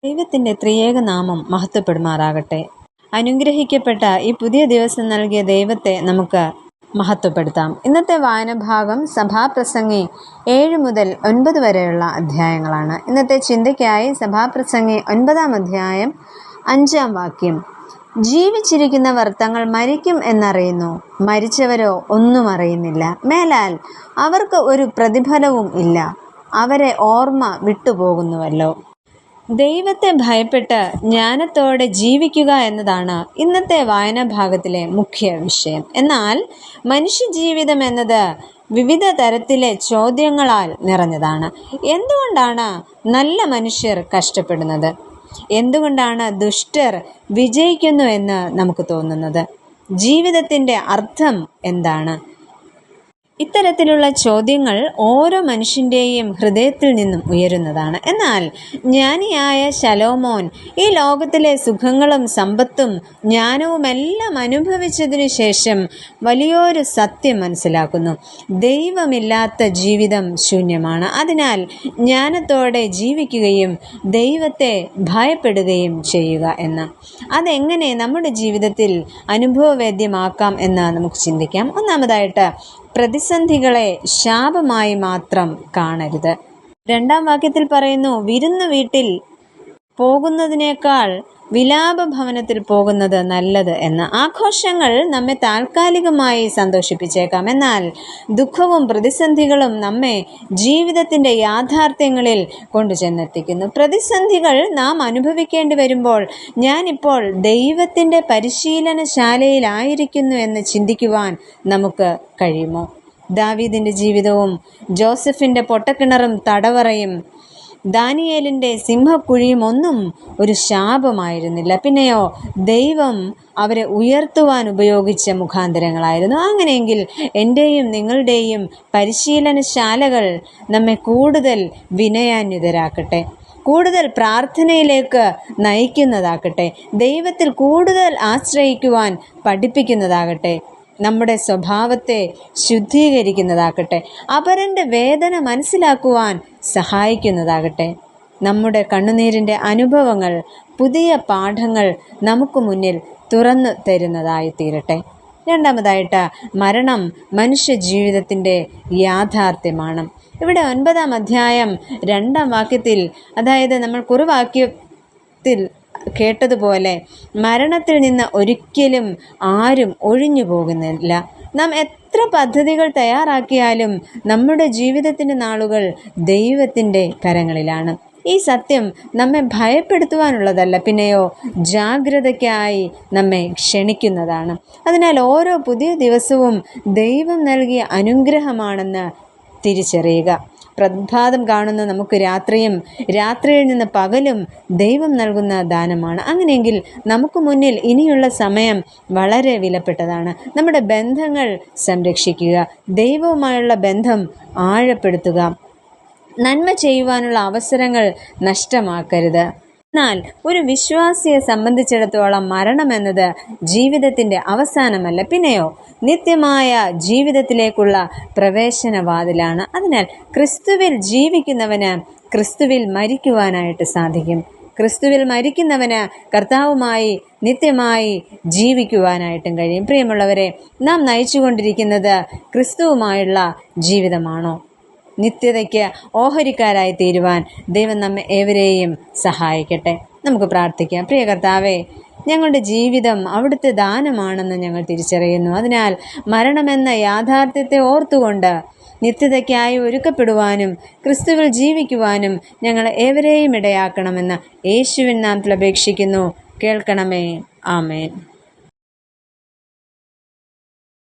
ദൈവത്തിൻ്റെ ത്രിയേക നാമം മഹത്വപ്പെടുമാറാകട്ടെ. അനുഗ്രഹിക്കപ്പെട്ട ഈ പുതിയ ദിവസം നൽകിയ ദൈവത്തെ നമുക്ക് മഹത്വപ്പെടുത്താം. ഇന്നത്തെ വായനഭാഗം സഭാപ്രസംഗി 7 മുതൽ 9 വരെയുള്ള അധ്യായങ്ങളാണ്. ഇന്നത്തെ ചിന്തയ്ക്കായി സഭാപ്രസംഗി 9-ാം അധ്യായം 5-ാം വാക്യം. ജീവിച്ചിരിക്കുന്നവർ തങ്ങൾ മരിക്കും എന്നറിയുന്നു, മരിച്ചവരോ ഒന്നും അറിയുന്നില്ല. മേലാൽ അവർക്ക് ഒരു പ്രതിഫലവും ഇല്ല, അവരെ ഓർമ്മ വിട്ടുപോകുന്നുവല്ലോ. ദൈവത്തെ ഭയപ്പെട്ട് ജ്ഞാനത്തോടെ ജീവിക്കുക എന്നതാണ് ഇന്നത്തെ വായനാഭാഗത്തിലെ മുഖ്യ വിഷയം. എന്നാൽ മനുഷ്യജീവിതം എന്നത് വിവിധ തരത്തിലെ ചോദ്യങ്ങളാൽ നിറഞ്ഞതാണ്. എന്തുകൊണ്ടാണ് നല്ല മനുഷ്യർ കഷ്ടപ്പെടുന്നത്? എന്തുകൊണ്ടാണ് ദുഷ്ടർ വിജയിക്കുന്നു എന്ന് നമുക്ക് തോന്നുന്നത്? ജീവിതത്തിൻ്റെ അർത്ഥം എന്താണ്? ഇത്തരത്തിലുള്ള ചോദ്യങ്ങൾ ഓരോ മനുഷ്യൻ്റെയും ഹൃദയത്തിൽ നിന്നും ഉയരുന്നതാണ്. എന്നാൽ ജ്ഞാനിയായ ശലോമോൻ ഈ ലോകത്തിലെ സുഖങ്ങളും സമ്പത്തും ജ്ഞാനവുമെല്ലാം അനുഭവിച്ചതിനു ശേഷം വലിയൊരു സത്യം മനസ്സിലാക്കുന്നു. ദൈവമില്ലാത്ത ജീവിതം ശൂന്യമാണ്. അതിനാൽ ജ്ഞാനത്തോടെ ജീവിക്കുകയും ദൈവത്തെ ഭയപ്പെടുകയും ചെയ്യുക എന്ന്. അതെങ്ങനെ നമ്മുടെ ജീവിതത്തിൽ അനുഭവവേദ്യമാക്കാം എന്ന് നമുക്ക് ചിന്തിക്കാം. ഒന്നാമതായിട്ട്, പ്രതിസന്ധികളെ ശാപമായി മാത്രം കാണരുത്. 2-ാം വാക്യത്തിൽ പറയുന്നു, വിരുന്ന് വീട്ടിൽ പോകുന്നതിനേക്കാൾ വിലാപ ഭവനത്തിൽ പോകുന്നത് നല്ലത് എന്ന്. ആഘോഷങ്ങൾ നമ്മെ താൽക്കാലികമായി സന്തോഷിപ്പിച്ചേക്കാം, എന്നാൽ ദുഃഖവും പ്രതിസന്ധികളും നമ്മെ ജീവിതത്തിൻ്റെ യാഥാർത്ഥ്യങ്ങളിൽ കൊണ്ടുചെന്നെത്തിക്കുന്നു. പ്രതിസന്ധികൾ നാം അനുഭവിക്കേണ്ടി വരുമ്പോൾ ഞാനിപ്പോൾ ദൈവത്തിൻ്റെ പരിശീലനശാലയിലായിരിക്കുന്നു എന്ന് ചിന്തിക്കുവാൻ നമുക്ക് കഴിയുമോ? ദാവീദിൻ്റെ ജീവിതവും ജോസഫിൻ്റെ പൊട്ടക്കിണറും തടവറയും ദാനിയേലിൻ്റെ സിംഹക്കുഴിയും ഒന്നും ഒരു ശാപമായിരുന്നില്ല. പിന്നെയോ ദൈവം അവരെ ഉയർത്തുവാൻ ഉപയോഗിച്ച മുഖാന്തരങ്ങളായിരുന്നു. അങ്ങനെയെങ്കിൽ എൻ്റെയും നിങ്ങളുടെയും പരിശീലനശാലകൾ നമ്മെ കൂടുതൽ വിനയാന്വിതരാക്കട്ടെ, കൂടുതൽ പ്രാർത്ഥനയിലേക്ക് നയിക്കുന്നതാകട്ടെ, ദൈവത്തിൽ കൂടുതൽ ആശ്രയിക്കുവാൻ പഠിപ്പിക്കുന്നതാകട്ടെ, നമ്മുടെ സ്വഭാവത്തെ ശുദ്ധീകരിക്കുന്നതാകട്ടെ, അപരൻ്റെ വേദന മനസ്സിലാക്കുവാൻ സഹായിക്കുന്നതാകട്ടെ. നമ്മുടെ കണ്ണുനീരിൻ്റെ അനുഭവങ്ങൾ പുതിയ പാഠങ്ങൾ നമുക്ക് മുന്നിൽ തുറന്നു തരുന്നതായി തീരട്ടെ. രണ്ടാമതായിട്ട്, മരണം മനുഷ്യ ജീവിതത്തിൻ്റെ യാഥാർത്ഥ്യമാണ്. ഇവിടെ 9-ാം അധ്യായം 2-ാം വാക്യത്തിൽ, അതായത് നമ്മൾ കുറുവാക്യത്തിൽ കേട്ടതുപോലെ, മരണത്തിൽ നിന്ന് ഒരിക്കലും ആരും ഒഴിഞ്ഞു പോകുന്നില്ല. നാം എത്ര പദ്ധതികൾ തയ്യാറാക്കിയാലും നമ്മുടെ ജീവിതത്തിൻ്റെ നാളുകൾ ദൈവത്തിൻ്റെ കരങ്ങളിലാണ്. ഈ സത്യം നമ്മെ ഭയപ്പെടുത്തുവാനുള്ളതല്ല, പിന്നെയോ ജാഗ്രതയ്ക്കായി നമ്മെ ക്ഷണിക്കുന്നതാണ്. അതിനാൽ ഓരോ പുതിയ ദിവസവും ദൈവം നൽകിയ അനുഗ്രഹമാണെന്ന് തിരിച്ചറിയുക. പ്രഭാതം കാണുന്ന നമുക്ക് രാത്രിയും, രാത്രിയിൽ നിന്ന് പകലും ദൈവം നൽകുന്ന ദാനമാണ്. അങ്ങനെയെങ്കിൽ നമുക്ക് മുന്നിൽ ഇനിയുള്ള സമയം വളരെ വിലപ്പെട്ടതാണ്. നമ്മുടെ ബന്ധങ്ങൾ സംരക്ഷിക്കുക, ദൈവവുമായുള്ള ബന്ധം ആഴപ്പെടുത്തുക, നന്മ ചെയ്യുവാനുള്ള അവസരങ്ങൾ നഷ്ടമാക്കരുത്. എന്നാൽ ഒരു വിശ്വാസിയെ സംബന്ധിച്ചിടത്തോളം മരണമെന്നത് ജീവിതത്തിൻ്റെ അവസാനമല്ല, പിന്നെയോ നിത്യമായ ജീവിതത്തിലേക്കുള്ള പ്രവേശനവാതിലാണ്. അതിനാൽ ക്രിസ്തുവിൽ ജീവിക്കുന്നവന് ക്രിസ്തുവിൽ മരിക്കുവാനായിട്ട് സാധിക്കും. ക്രിസ്തുവിൽ മരിക്കുന്നവന് കർത്താവുമായി നിത്യമായി ജീവിക്കുവാനായിട്ടും കഴിയും. പ്രിയമുള്ളവരെ, നാം നയിച്ചുകൊണ്ടിരിക്കുന്നത് ക്രിസ്തുവുമായുള്ള ജീവിതമാണോ? നിത്യതയ്ക്ക് ഓഹരിക്കാരായി തീരുവാൻ ദൈവം നമ്മെ ഏവരെയും സഹായിക്കട്ടെ. നമുക്ക് പ്രാർത്ഥിക്കാം. പ്രിയ കർത്താവേ, ഞങ്ങളുടെ ജീവിതം അവിടുത്തെ ദാനമാണെന്ന് ഞങ്ങൾ തിരിച്ചറിയുന്നു. അതിനാൽ മരണമെന്ന യാഥാർത്ഥ്യത്തെ ഓർത്തുകൊണ്ട് നിത്യതയ്ക്കായി ഒരുക്കപ്പെടുവാനും ക്രിസ്തുവിൽ ജീവിക്കുവാനും ഞങ്ങൾ ഏവരെയും ഇടയാക്കണമെന്ന് യേശുവിൻ നാമത്തിൽ അപേക്ഷിക്കുന്നു. കേൾക്കണമേ. ആമേൻ.